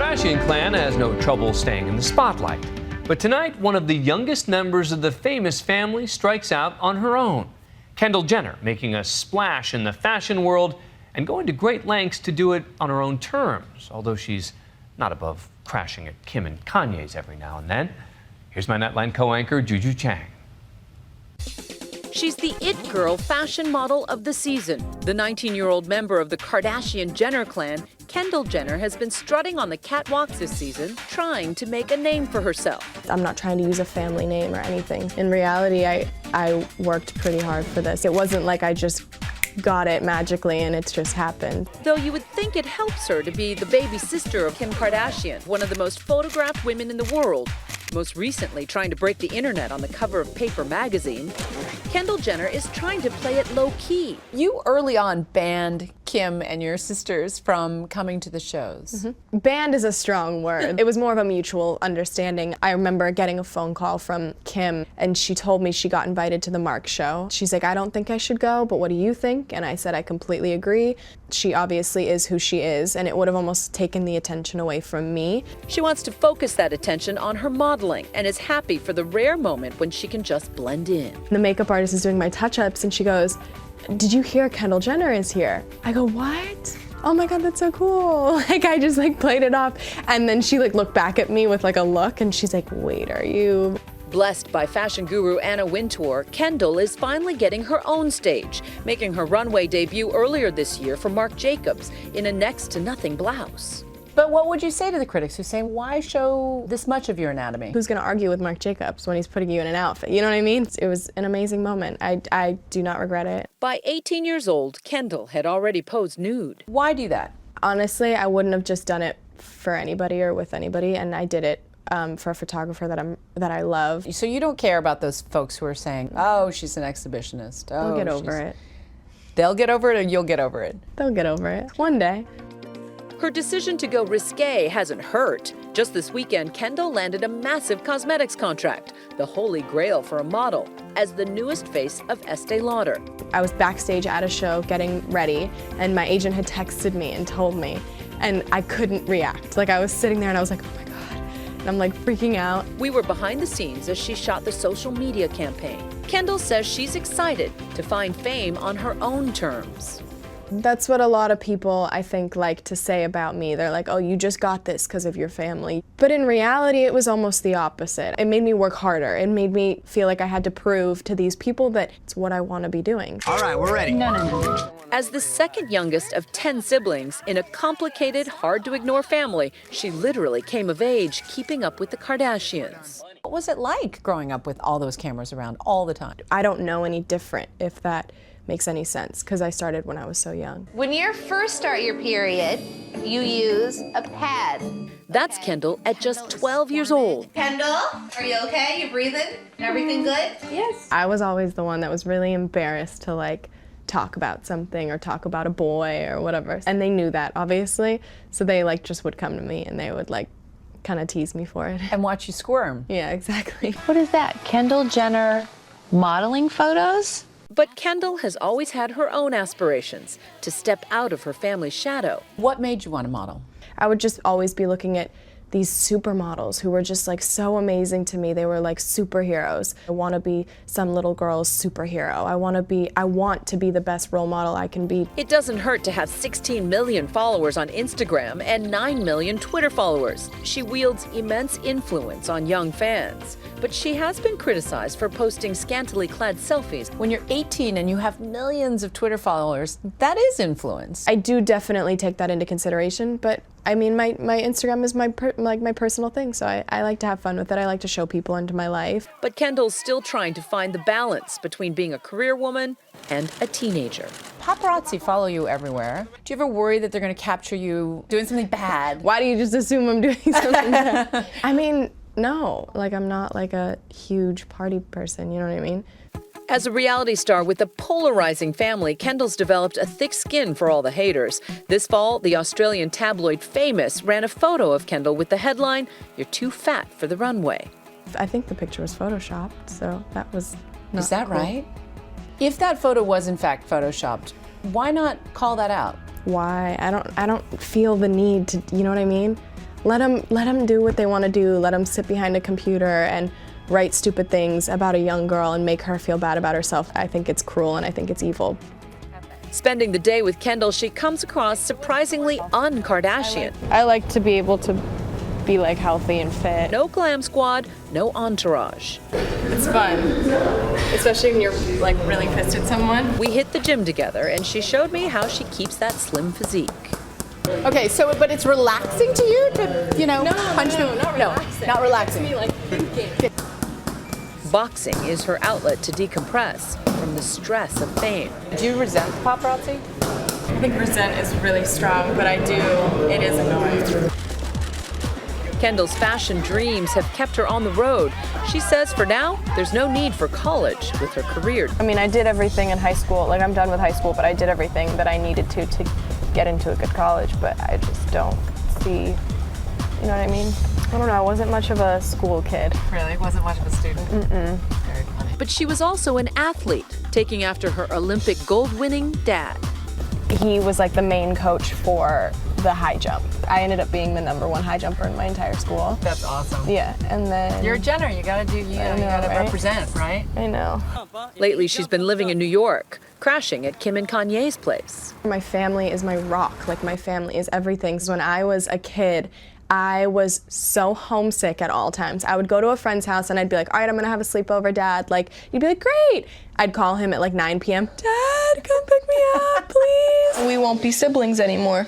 Kardashian clan has no trouble staying in the spotlight. But tonight, one of the youngest members of the famous family strikes out on her own. Kendall Jenner making a splash in the fashion world and going to great lengths to do it on her own terms, although she's not above crashing at Kim and Kanye's every now and then. Here's my Nightline co-anchor, Juju Chang. She's the it girl fashion model of the season. The 19-year-old member of the Kardashian Jenner clan, Kendall Jenner, has been strutting on the catwalks this season, trying to make a name for herself. I'm not trying to use a family name or anything. In reality, I worked pretty hard for this. It wasn't like I just got it magically and it's just happened. Though you would think it helps her to be the baby sister of Kim Kardashian, one of the most photographed women in the world, most recently trying to break the internet on the cover of Paper magazine. Kendall Jenner is trying to play it low-key. You early on banned Kim and your sisters from coming to the shows. Banned is a strong word. It was more of a mutual understanding. I remember getting a phone call from Kim and she told me she got invited to the Mark show. She's like, I don't think I should go, but what do you think? And I said, I completely agree. She obviously is who she is, and it would have almost taken the attention away from me. She wants to focus that attention on her modeling and is happy for the rare moment when she can just blend in. The makeup artist is doing my touch-ups and she goes, did you hear Kendall Jenner is here? I go, what? Oh my God, that's so cool. Like I just played it off. And then she looked back at me with a look and she's like, wait, are you? Blessed by fashion guru Anna Wintour, Kendall is finally getting her own stage, making her runway debut earlier this year for Marc Jacobs in a next-to-nothing blouse. But what would you say to the critics who say, why show this much of your anatomy? Who's gonna argue with Marc Jacobs when he's putting you in an outfit? You know what I mean? It was an amazing moment. I do not regret it. By 18 years old, Kendall had already posed nude. Why do that? Honestly, I wouldn't have just done it for anybody or with anybody, and I did it for a photographer that I love. So you don't care about those folks who are saying, oh, she's an exhibitionist. Oh, They'll get over it. They'll get over it or you'll get over it? They'll get over it. One day. Her decision to go risque hasn't hurt. Just this weekend, Kendall landed a massive cosmetics contract, the holy grail for a model, as the newest face of Estee Lauder. I was backstage at a show getting ready, and my agent had texted me and told me, and I couldn't react. I was sitting there and I was like, oh my God. And I'm freaking out. We were behind the scenes as she shot the social media campaign. Kendall says she's excited to find fame on her own terms. That's what a lot of people, I think, like to say about me. They're like, oh, you just got this because of your family. But in reality, it was almost the opposite. It made me work harder. It made me feel like I had to prove to these people that it's what I want to be doing. All right, we're ready. No. As the second youngest of 10 siblings in a complicated, hard-to-ignore family, she literally came of age keeping up with the Kardashians. What was it like growing up with all those cameras around all the time? I don't know any different, if that makes any sense, because I started when I was so young. When you first start your period, you use a pad. That's Kendall at just 12 years old. Kendall, are you okay? You breathing? Everything good? Yes. I was always the one that was really embarrassed to talk about something or talk about a boy or whatever. And they knew that, obviously, so they just would come to me and they would kind of tease me for it. And watch you squirm. Yeah, exactly. What is that? Kendall Jenner modeling photos? But Kendall has always had her own aspirations to step out of her family's shadow. What made you want to model? I would just always be looking at these supermodels who were just so amazing to me. They were like superheroes. I want to be some little girl's superhero. I want to be the best role model I can be. It doesn't hurt to have 16 million followers on Instagram and 9 million Twitter followers. She wields immense influence on young fans. But she has been criticized for posting scantily clad selfies. When you're 18 and you have millions of Twitter followers, that is influence. I do definitely take that into consideration, but I mean, my Instagram is my personal thing, so I like to have fun with it. I like to show people into my life. But Kendall's still trying to find the balance between being a career woman and a teenager. Paparazzi follow you everywhere. Do you ever worry that they're going to capture you doing something bad? Why do you just assume I'm doing something bad? I mean, no. I'm not a huge party person, you know what I mean? As a reality star with a polarizing family, Kendall's developed a thick skin for all the haters. This fall, the Australian tabloid Famous ran a photo of Kendall with the headline, "You're too fat for the runway." I think the picture was photoshopped, so that was not Is that cool. right? If that photo was in fact photoshopped, why not call that out? Why? I don't feel the need to, you know what I mean? let them do what they want to do. Let them sit behind a computer and write stupid things about a young girl and make her feel bad about herself. I think it's cruel and I think it's evil. Spending the day with Kendall, she comes across surprisingly un-Kardashian. I like to be able to be like healthy and fit. No glam squad, no entourage. It's fun, especially when you're like really pissed at someone. We hit the gym together and she showed me how she keeps that slim physique. Okay, so but it's relaxing to you to, you know, punch no, people? not relaxing. Not relaxing. It's me like thinking. Boxing is her outlet to decompress from the stress of fame. Do you resent paparazzi? I think resent is really strong, but I do, it is annoying. Kendall's fashion dreams have kept her on the road. She says for now, there's no need for college with her career. I mean, I did everything in high school. Like, I'm done with high school, but I did everything that I needed to get into a good college, but I just don't see, you know what I mean? I don't know, I wasn't much of a school kid. Really? Wasn't much of a student? Very funny. But she was also an athlete, taking after her Olympic gold-winning dad. He was like the main coach for the high jump. I ended up being the #1 high jumper in my entire school. That's awesome. Yeah, and then... You're a Jenner, you gotta know, right? represent, right? I know. Lately, she's been living in New York, crashing at Kim and Kanye's place. My family is my rock. Like, my family is everything. So when I was a kid, I was so homesick at all times. I would go to a friend's house and I'd be like, all right, I'm gonna have a sleepover, Dad. Like, you'd be like, great. I'd call him at like 9 p.m. Dad, come pick me up, please. We won't be siblings anymore.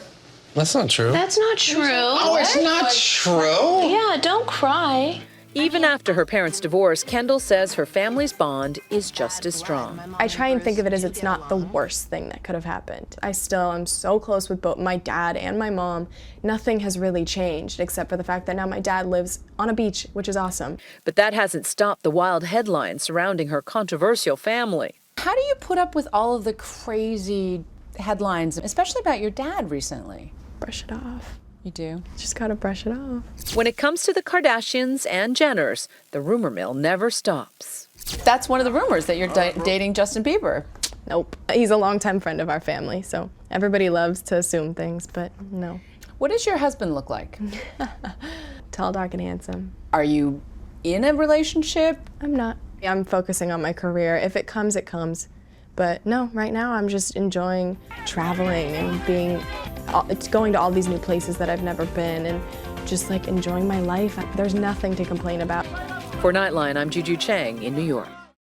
That's not true. That's not true. Oh, it's not true? Yeah, don't cry. Even after her parents' divorce, Kendall says her family's bond is just as strong. I try and think of it as it's not the worst thing that could have happened. I still am so close with both my dad and my mom. Nothing has really changed except for the fact that now my dad lives on a beach, which is awesome. But that hasn't stopped the wild headlines surrounding her controversial family. How do you put up with all of the crazy headlines, especially about your dad recently? Brush it off. You do? Just gotta brush it off. When it comes to the Kardashians and Jenners, the rumor mill never stops. That's one of the rumors, that you're dating Justin Bieber. Nope. He's a longtime friend of our family, so everybody loves to assume things, but no. What does your husband look like? Tall, dark, and handsome. Are you in a relationship? I'm not. I'm focusing on my career. If it comes, it comes. But no, right now I'm just enjoying traveling and going to all these new places that I've never been and just like enjoying my life. There's nothing to complain about. For Nightline, I'm Juju Chang in New York.